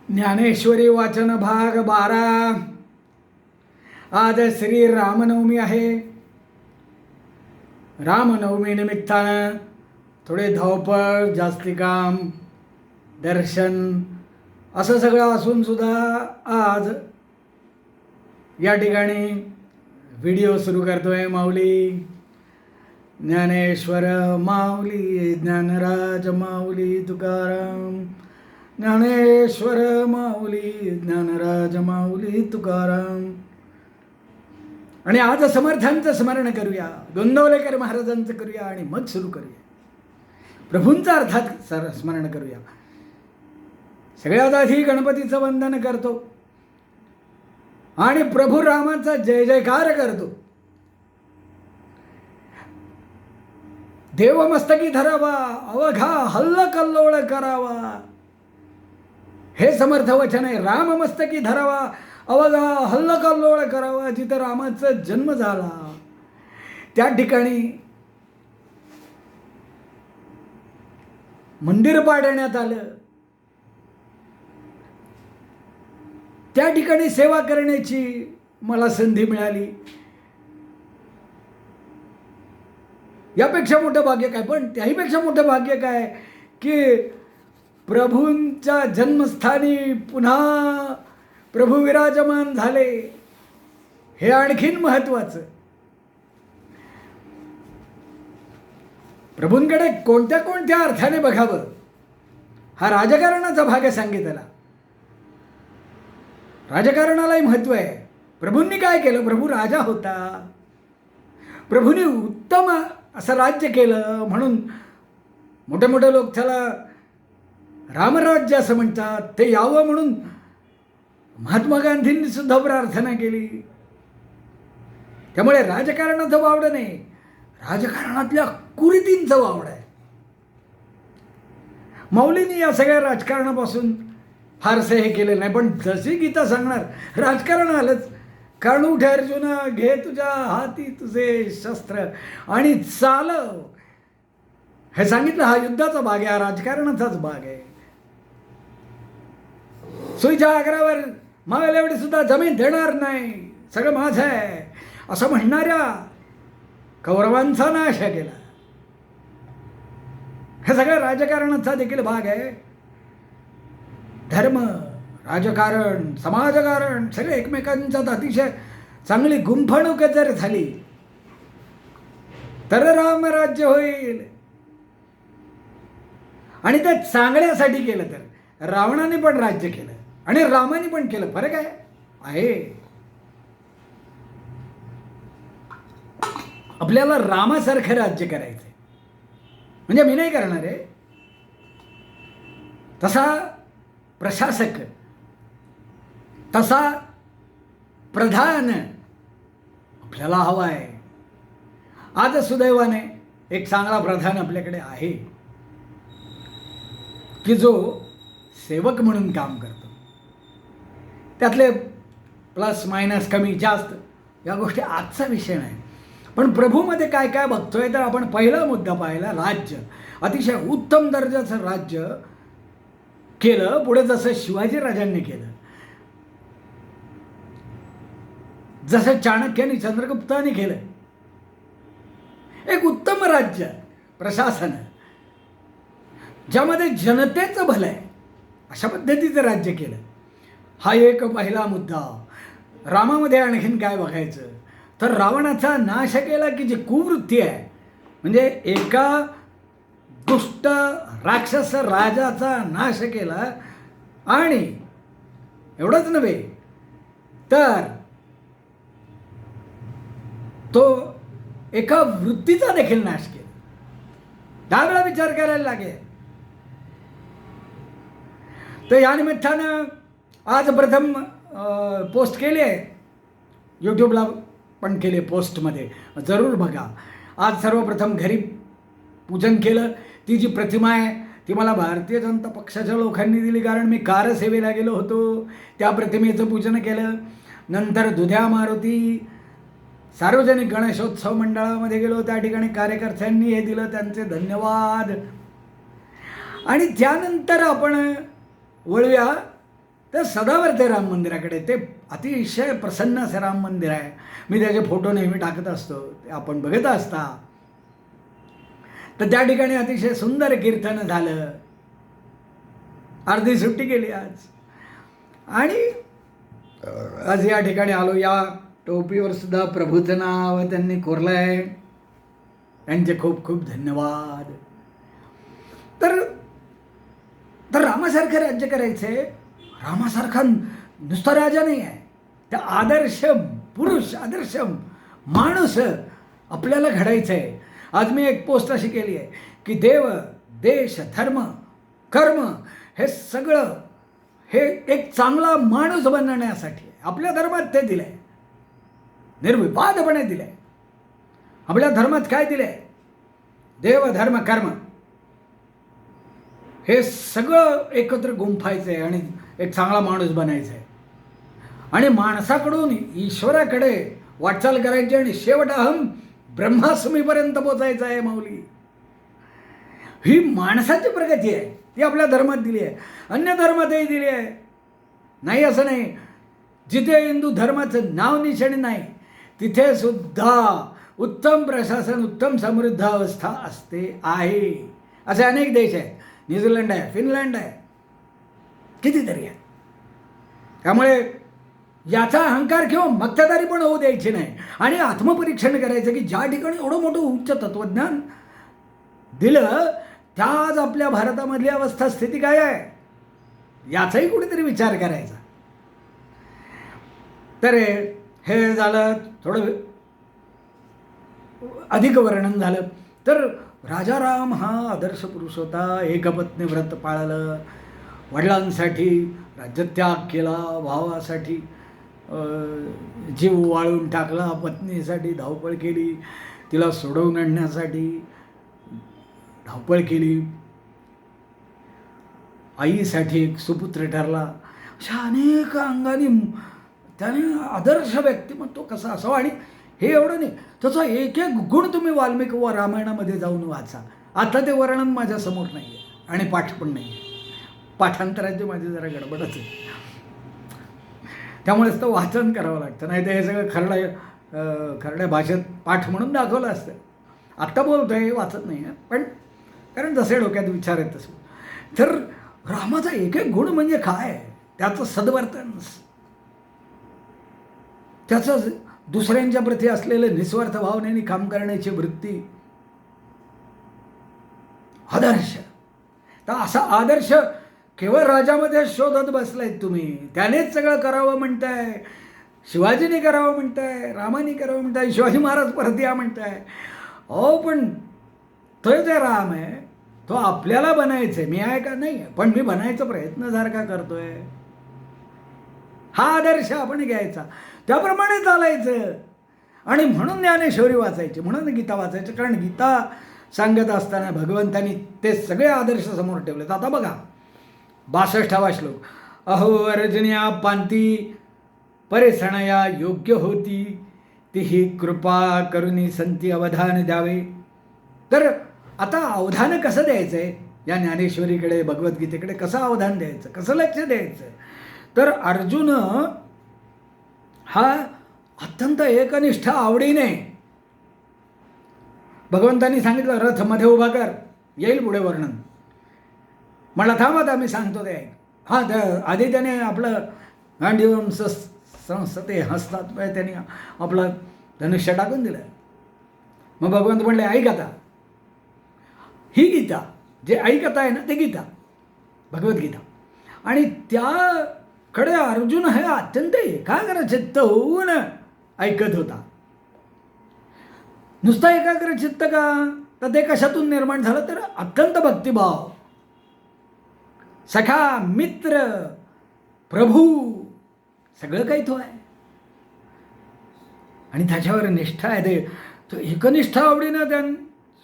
ज्ञानेश्वरी वाचन भाग 12। आज श्री रामनवमी आहे। रामनवमी निमित्तानं थोडे धावपळ, जास्ती काम, दर्शन असं सगळं असून सुद्धा आज या ठिकाणी व्हिडिओ सुरू करतोय। माऊली ज्ञानेश्वर माऊली, ज्ञानराज माऊली तुकाराम, ज्ञानेश्वर माऊली, ज्ञानराज माऊली तुकाराम। आणि आज समर्थांचं स्मरण करूया, गोंदवलेकर महाराजांचं करूया आणि मग सुरू करूया। प्रभूंचं अर्थात स्मरण करूया। सगळ्यात आधी गणपतीचं वंदन करतो आणि प्रभू रामाचा जय जयकार करतो। देवमस्तकी धरावा, अवघा हल्लकल्लोळ करावा, हे समर्थ वचन आहे। राम मस्तकी धरावा, अवघा हल्लकल्लोळ करावा। जिथं रामाचा जन्म झाला त्या ठिकाणी मंदिर पाडण्यात आलं, त्या ठिकाणी सेवा करण्याची मला संधी मिळाली। यापेक्षा मोठं भाग्य काय, पण त्याहीपेक्षा मोठं भाग्य काय की प्रभूंच्या जन्मस्थानी पुन्हा प्रभू विराजमान झाले, हे आणखीन महत्त्वाचं। प्रभूंकडे कोणत्या कोणत्या अर्थाने बघावं हा राजकारणाचा भाग सांगितला। राजकारणालाही महत्त्व आहे। प्रभूंनी काय केलं? प्रभू राजा होता, प्रभूंनी उत्तम असं राज्य केलं म्हणून मोठे मोठे लोक त्याला रामराज्य असं म्हणतात। ते यावं म्हणून महात्मा गांधींनी सुद्धा प्रार्थना केली। त्यामुळे राजकारणाचं वावडं नाही, राजकारणातल्या कुरीतींचं वावड आहे। माऊलींनी या सगळ्या राजकारणापासून फारसे हे केले नाही, पण जशी गीता सांगणार राजकारण आलंच। कारण उठ अर्जुना, घे तुझ्या हाती तुझे शस्त्र आणि चालव, हे सांगितलं। हा युद्धाचा भाग आहे, हा राजकारणाचाच भाग आहे। सुईच्या आग्रावर मावेल एवढी सुद्धा जमीन देणार नाही, सगळं माझं आहे असं म्हणणाऱ्या कौरवांचा नाश केला। हे सगळं राजकारणाचा देखील भाग आहे। धर्म, राजकारण, समाजकारण सगळे एकमेकांच्यात अतिशय चांगली गुंफणूक जर झाली तर रामराज्य होईल। आणि ते चांगल्यासाठी केलं तर रावणाने पण राज्य केलं आणि रामाने पण केलं, फरक आहे। आपल्याला रामासारखं राज्य करायचंय, म्हणजे मी नाही करणार आहे, तसा प्रशासक, तसा प्रधान आपल्याला हवा आहे। आज सुदैवाने एक चांगला प्रधान आपल्याकडे आहे की जो सेवक म्हणून काम करतो। त्यातले प्लस मायनस, कमी जास्त या गोष्टी आजचा विषय नाही, पण प्रभूमध्ये काय काय बघतोय तर आपण पहिला मुद्दा पाहिला, राज्य। अतिशय उत्तम दर्जाचं राज्य केलं, पुढे जसं शिवाजी राजांनी केलं, जसं चाणक्याने चंद्रगुप्ताने केलं, एक उत्तम राज्य प्रशासन ज्यामध्ये जनतेचं भलं आहे अशा पद्धतीचं राज्य केलं। हा एक पहिला मुद्दा। रामामध्ये आणखीन काय बघायचं तर रावणाचा नाश केला की जी कुवृत्ती आहे, म्हणजे एका दुष्ट राक्षस राजाचा नाश केला। आणि एवढंच नव्हे तर तो एका वृत्तीचा देखील नाश केला। त्यावेळेला विचार करायला लागेल। तर या निमित्तानं आज प्रथम पोस्ट केली आहे, यूट्यूबला पण केले, पोस्टमध्ये जरूर बघा। आज सर्वप्रथम घरी पूजन केलं। ती जी प्रतिमा आहे ती मला भारतीय जनता पक्षाच्या लोकांनी दिली, कारण मी कारसेवेला गेलो होतो, त्या प्रतिमेचं पूजन केलं। नंतर दुध्या मारुती सार्वजनिक गणेशोत्सव मंडळामध्ये गेलो, त्या ठिकाणी कार्यकर्त्यांनी हे दिलं, त्यांचे धन्यवाद। आणि त्यानंतर आपण वळूया तर सदावर्ते राम मंदिराकडे, ते अतिशय प्रसन्न असं राम मंदिर आहे. मी त्याचे फोटो नेहमी टाकत असतो, ते आपण बघत असता. तर त्या ठिकाणी अतिशय सुंदर कीर्तन झालं. अर्धी सुट्टी गेली आज. आणि आज या ठिकाणी आलो. या टोपीवर सुद्धा प्रभूचं नाव त्यांनी कोरलं आहे. त्यांचे खूप खूप धन्यवाद. तर रामासारखं राज्य करायचं आहे. रामासारखा नुसता राजा नाही आहे, त्या आदर्श पुरुष, आदर्श माणूस आपल्याला घडायचं आहे. आज मी एक पोस्ट अशी केली आहे की देव, देश, धर्म, कर्म हे सगळं हे एक चांगला माणूस बनण्यासाठी आपल्या धर्मात ते दिलं आहे, निर्विवादपणे दिलं आहे. आपल्या धर्मात काय दिलं आहे? देव, धर्म, कर्म हे सगळं एकत्र गुंफायचं आहे आणि एक चांगला माणूस बनायचा आहे. आणि माणसाकडून ईश्वराकडे वाटचाल करायची आणि शेवट अहम ब्रह्मास्मीपर्यंत पोचायचं आहे. माऊली, ही माणसाची प्रगती आहे, ती आपल्या धर्मात दिली आहे. अन्य धर्मातही दिली आहे, नाही असं नाही. जिथे हिंदू धर्माचं नाव निशाणी नाही तिथे सुद्धा उत्तम प्रशासन, उत्तम समृद्ध अवस्था असते आहे. असे अनेक देश आहेत. न्यूझीलंड आहे, फिनलंड आहे, कितीतरी आहे. त्यामुळे याचा अहंकार किंवा मक्तेदारी पण होऊ द्यायची नाही. आणि आत्मपरीक्षण करायचं की ज्या ठिकाणी एवढं मोठं उच्च तत्त्वज्ञान दिलं त्या आज आपल्या भारतामधली अवस्था, स्थिती काय आहे याचाही कुठेतरी विचार करायचा. तर हे झालं, थोडं अधिक वर्णन झालं. तर राजाराम हा आदर्श पुरुष होता. एकपत्नी व्रत पाळलं, वडिलांसाठी राज्यत्याग केला, भावासाठी जीव वाळून टाकला, पत्नीसाठी धावपळ केली, तिला सोडवून आणण्यासाठी धावपळ केली, आईसाठी एक सुपुत्र ठरला. अशा अनेक अंगाने त्याने आदर्श व्यक्तिमत्व कसं असावं. आणि हे एवढं नाही, त्याचा एक एक गुण तुम्ही वाल्मिकी व रामायणामध्ये जाऊन वाचा. आता ते वर्णन माझ्यासमोर नाही आहे आणि पाठ पण नाही आहे. पाठांतराची माझी जरा गडबडच आहे, त्यामुळेच तर वाचन करावं लागतं. नाही तर हे सगळं खरड्या भाषेत पाठ म्हणून दाखवलं असतं. आत्ता बोलतो आहे, वाचत नाही आहे, पण कारण जसे डोक्यात विचार आहेत तसं. तर रामाचा एक एक गुण म्हणजे काय? त्याचं सद्वर्तन, त्याचं दुसऱ्यांच्या प्रती असलेलं निस्वार्थ भावनेने काम करण्याची वृत्ती, आदर्श. तर असा आदर्श केवळ राजामध्ये शोधत बसलायत तुम्ही. त्यानेच सगळं करावं म्हणताय, शिवाजीने करावं म्हणताय, रामाने करावं म्हणताय, शिवाजी महाराज परत या म्हणताय. अहो पण तो जे राम आहे तो आपल्याला बनायचं आहे. मी आहे का? नाही, पण मी बनायचा प्रयत्न सारखा करतोय. हा आदर्श आपण घ्यायचा, त्याप्रमाणे चालायचं. आणि म्हणून ज्ञानेश्वरी वाचायची, म्हणून गीता वाचायचं. कारण गीता सांगत असताना भगवंतांनी ते सगळे आदर्श समोर ठेवलेत. आता बघा 62वा श्लोक. अहो अर्जुन्या पांती परिसणया योग्य होती, तीही कृपा करुणी संती अवधान द्यावे. तर आता अवधान कसं द्यायचं आहे या ज्ञानेश्वरीकडे, भगवद्गीतेकडे कसं अवधान द्यायचं, कसं लक्ष द्यायचं? तर अर्जुन हा अत्यंत एकनिष्ठ आवडीने, भगवंतांनी सांगितलं रथ मध्ये उभा कर, येईल पुढे वर्णन, मला थांबत आम्ही सांगतो ते. हां, आधी त्याने आपलं गांडीवम संसते हसतात, त्याने आपलं धनुष्य टाकून दिलं. मग भगवंत म्हणले ऐक आता, ही गीता, जे ऐकत आहे ना ते गीता, भगवद्गीता. आणि त्याकडे अर्जुन हे अत्यंत एकाग्रचित्त होऊन ऐकत होता. नुसता एकाग्रचित्त का? तर ते कशातून निर्माण झालं? तर अत्यंत भक्तिभाव, सखा, मित्र, प्रभू, सगळं काही तो आहे. आणि त्याच्यावर निष्ठा आहे. तो एकनिष्ठ आवडीनं त्या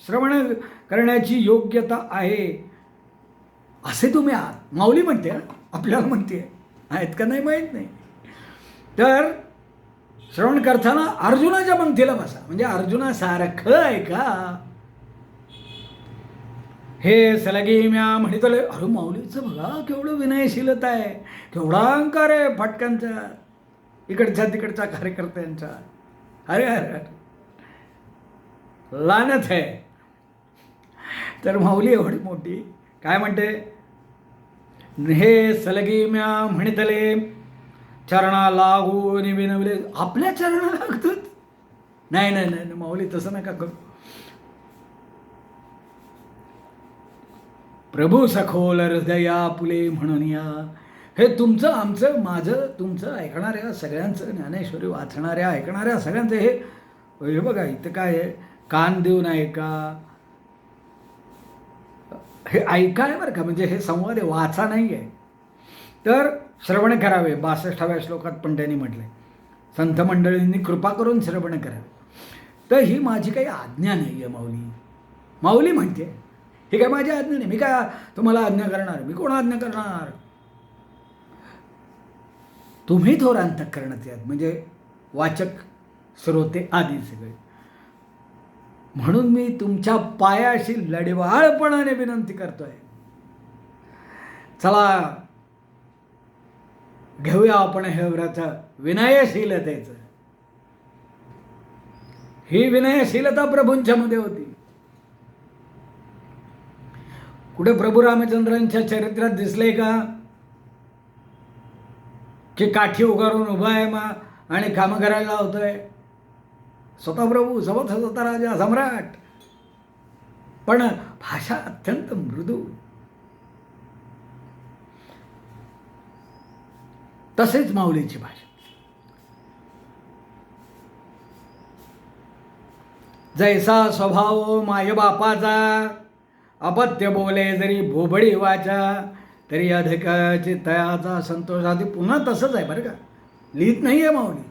श्रवण करण्याची योग्यता आहे. असे तुम्ही आहात. माऊली म्हणते, आपल्याला म्हणते, आहेत का नाही माहीत नाही. तर श्रवण करताना अर्जुनाच्या पंक्तीला बसा, म्हणजे अर्जुनासारखं आहे का हे सलगी म्या म्हणितले. अरे माऊलीचं बघा केवढं विनयशीलता आहे, केवढा अहंकार आहे फाटकांचा, इकडच्या तिकडच्या कार्यकर्त्यांचा. अरे अरे अरे लानत आहे. तर माऊली एवढी मोठी काय म्हणते, हे सलगी म्या म्हणितले चरणा लागून विनवले. आपल्या चरणा लागतात? नाही नाही नाही माऊली तसं नका करू. प्रभू सखोल हृदया पुले म्हणून या. हे तुमचं आमचं माझं तुमचं ऐकणाऱ्या सगळ्यांचं, ज्ञानेश्वरी वाचणाऱ्या ऐकणाऱ्या सगळ्यांचं हे बघा इथं काय आहे, कान देऊन ऐका. हे ऐका आहे बरं का, म्हणजे हे संवाद आहे, वाचा नाही आहे. तर श्रवण करावे 62व्या श्लोकात पण त्यांनी म्हटलंय, संत मंडळींनी कृपा करून श्रवण करावे. तर ही माझी काही आज्ञा नाही आहे. माऊली म्हणते ही काय माझी आज्ञा नाही. मी काय तुम्हाला आज्ञा करणार, मी कोण आज्ञा करणार. तुम्ही थोर अंतःकरणाचे आहात, म्हणजे वाचक श्रोते आदी सगळे. म्हणून मी तुमच्या पायाशी लढवाळपणाने विनंती करतोय, चला घेऊया आपण हे व्रत विनयशीलतेचं. ही विनयशीलता प्रभूंच्या मध्ये होती. कुठे प्रभू रामचंद्रांच्या चरित्रात दिसले का की काठी उगारून उभा आहे आणि कामं करायला लावतोय. स्वतः प्रभू स्वतः राजा सम्राट, पण भाषा अत्यंत मृदू. तसेच माऊलीची भाषा. जैसा स्वभाव मायबापाचा, अपत्य बोले जरी भोबडी वाचा, तरी अधिकाची तयाचा संतोष. आधी पुन्हा तसंच आहे बरं का, लिहित नाही आहे माऊली.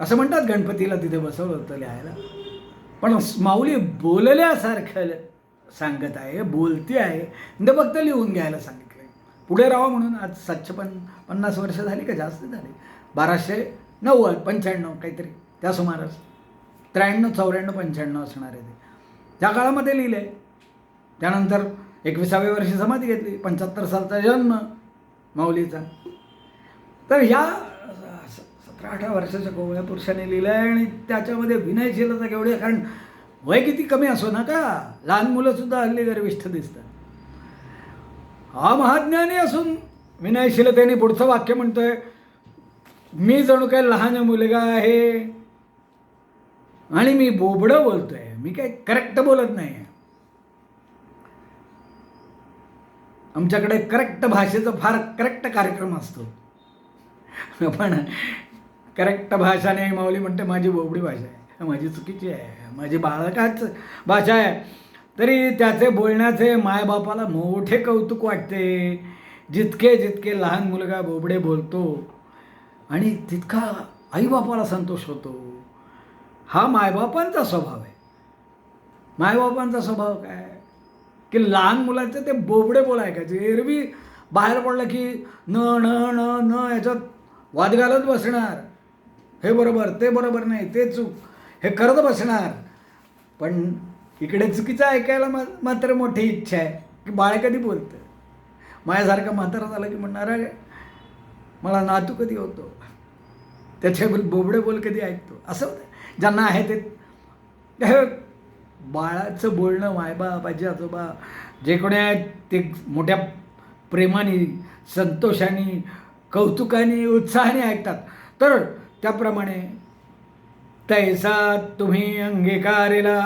असं म्हणतात गणपतीला तिथे बसवलं होतं लिहायला, पण माऊली बोलल्यासारखं सांगत आहे, बोलती आहे. म्हणजे फक्त लिहून घ्यायला सांगितलं पुढे राहा म्हणून. आज 750 वर्ष झाली का जास्त झाली, 1290 95 काहीतरी त्या सुमारास, 93 94 95 असणार आहे ते. त्या काळामध्ये लिहिलं आहे. त्यानंतर 21व्या वर्षी समाधी घेतली, 75 सालचा जन्म माऊलीचा. तर ह्या 17-18 वर्षाच्या कोवळ्या पुरुषाने लिहिलं आहे. आणि त्याच्यामध्ये विनयशीलता केवढी आहे, कारण वय किती कमी असो ना का, लहान मुलंसुद्धा हल्ली गर्विष्ठ दिसतात. हा महाज्ञानी असून विनयशीलतेने पुढचं वाक्य म्हणतोय, मी जणू काय लहान मुलगा आहे आणि मी बोबडं बोलतोय, मी काय करेक्ट बोलत नाही. आमच्याकडे करेक्ट भाषेचा फार करेक्ट कार्यक्रम असतो, पण करेक्ट भाषा नाही. माऊली म्हणते माझी बोबडी भाषा आहे, माझी चुकीची आहे, माझी बाळकाच भाषा आहे. तरी त्याचे बोलण्याचे मायबापाला मोठे कौतुक वाटते. जितके जितके लहान मुलगा बोबडे बोलतो आणि तितका आईबापाला संतोष होतो. हा मायबापांचा स्वभाव आहे. मायबापांचा स्वभाव काय की लहान मुलाचं ते बोबडे बोल ऐकायचे. एरवी बाहेर पडलं की न न न न याच्यात वाद घालत बसणार, हे बरोबर ते बरोबर नाही, ते चूक, हे करत बसणार. पण इकडे चुकीचं ऐकायला मात्र मोठी इच्छा आहे की बाळ कधी बोलतं. माझ्यासारखा म्हातारा झाला की म्हणणार आहे मला नातू कधी होतो, त्याचे बोबडे बोल कधी ऐकतो. असं ज्यांना आहे ते बाळाचं बोलणं मायबाप आजी आजोबा जे कोणी आहेत ते मोठ्या प्रेमाने, संतोषाने, कौतुकाने, उत्साहाने ऐकतात. तर त्याप्रमाणे तैसा तुम्ही अंगीकारेला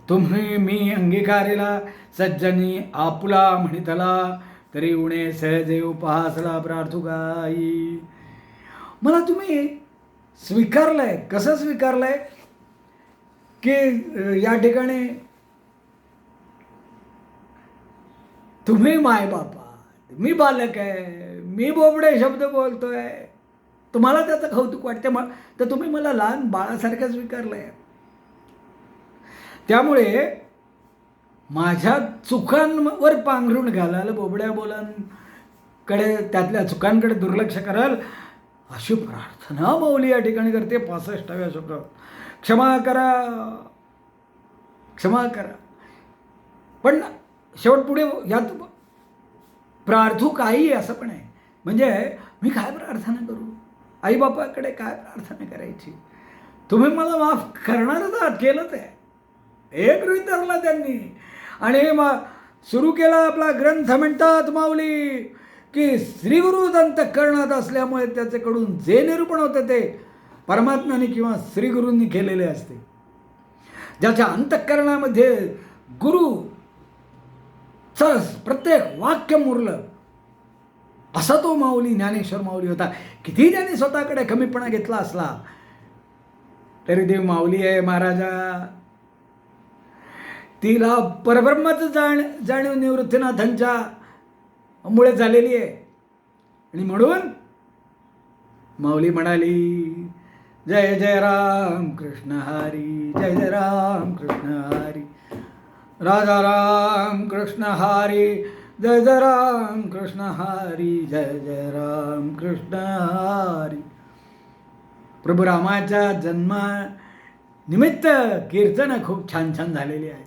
तुम्ही मी अंगीकारेला सज्जनी आपुला म्हणितला, तरी उणे सहजे उपहासला प्रार्थुगाई. मला तुम्ही स्वीकारलंय. कसं स्वीकारलंय की या ठिकाणी तुम्ही मायबापा, मी बालक आहे, मी बोबडे शब्द बोलतोय, तुम्हाला त्याचं कौतुक वाटते, तर तुम्ही मला लहान बाळासारखं स्वीकारलंय. त्यामुळे माझ्या चुकांवर पांघरून घालाल, बोबड्या बोलांकडे, त्यातल्या चुकांकडे दुर्लक्ष कराल, अशी प्रार्थना माऊली या ठिकाणी करते 65व्या श्लोकात. क्षमा करा, क्षमा करा. पण शेवटपुढे यात प्रार्थू काही असं पण आहे. म्हणजे मी काय प्रार्थना करू, आईबापाकडे काय प्रार्थना करायची? तुम्ही मला माफ करणारच आहात, केलंच आहे. एक गृहीत धरला त्यांनी आणि मग सुरू केला आपला ग्रंथ. म्हणतात माऊली की श्रीगुरूच अंतःकरणात असल्यामुळे त्याच्याकडून जे निरूपण होतं ते परमात्म्याने किंवा श्रीगुरूंनी केलेले असते. ज्याच्या अंतःकरणामध्ये गुरुचं प्रत्येक वाक्य मुरलं असा तो माऊली, ज्ञानेश्वर माऊली होता. किती त्याने स्वतःकडे कमीपणा घेतला असला तरी देव माऊली आहे महाराजा. तिला परब्रह्माचं जाणीव निवृत्तीनाथांच्या मुळे झालेली आहे. आणि म्हणून माऊली म्हणाली, जय जय राम कृष्ण हरी, जय जय राम कृष्ण हरी, राजा राम कृष्ण हरी, जय जय राम कृष्ण हरी, जय जय राम कृष्ण हरी. प्रभू रामाच्या जन्मानिमित्त कीर्तन खूप छान छान झालेली आहे.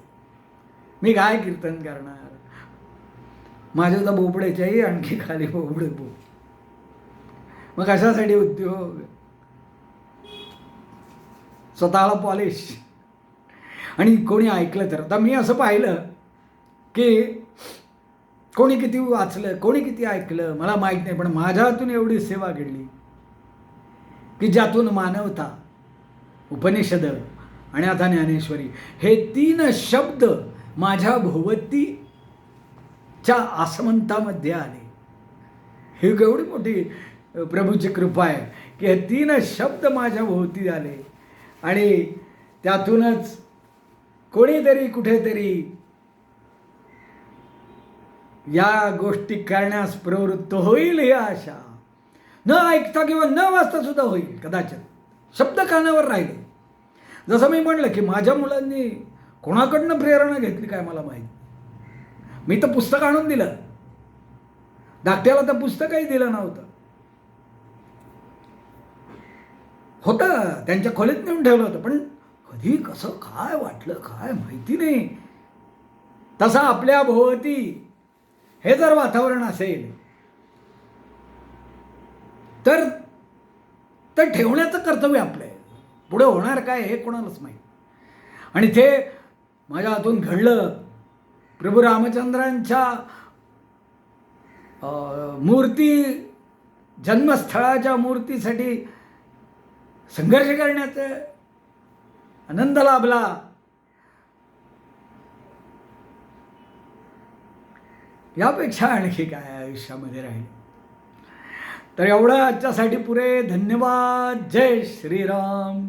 मी काय कीर्तन करणार, माझ्या तर बोबड्याच्याही आणखी खाली बोबडे बोब. मग कशासाठी उद्योग, स्वतःला पॉलिश. आणि कोणी ऐकलं तर, आता मी असं पाहिलं की कोणी किती वाचलं, कोणी किती ऐकलं मला माहीत नाही, पण माझ्या हातून एवढी सेवा घडली की ज्यातून मानवता, उपनिषद आणि आता ज्ञानेश्वरी हे 3 शब्द माझ्या भोवतीच्या आसमंतामध्ये आले. ही केवढी मोठी प्रभूची कृपा आहे की हे 3 शब्द माझ्या भोवती आले आणि त्यातूनच कोणीतरी कुठेतरी या गोष्टी करण्यास प्रवृत्त होईल ही आशा. न ऐकता किंवा न वाचता सुद्धा होईल कदाचित. शब्द कानावर राहिले. जसं मी म्हणलं की माझ्या मुलांनी कोणाकडनं प्रेरणा घेतली काय मला माहीत. मी तर पुस्तक आणून दिलं, धाकट्याला तर पुस्तकही दिलं नव्हतं. होतं त्यांच्या खोलीत नेऊन ठेवलं होतं, पण कधी कसं काय वाटलं काय माहिती नाही. तसं आपल्या भोवती हे जर वातावरण असेल तर ठेवण्याचं कर्तव्य आपलं आहे. पुढे होणार काय हे कोणालाच माहीत. आणि ते माझ्या हातून घडलं. प्रभू रामचंद्रांच्या मूर्ती, जन्मस्थळाच्या मूर्तीसाठी संघर्ष करण्याचा आनंद लाभला. यापेक्षा आणखी काय आयुष्यामध्ये राहील. तर एवढं आजच्यासाठी पुरे. धन्यवाद. जय श्रीराम.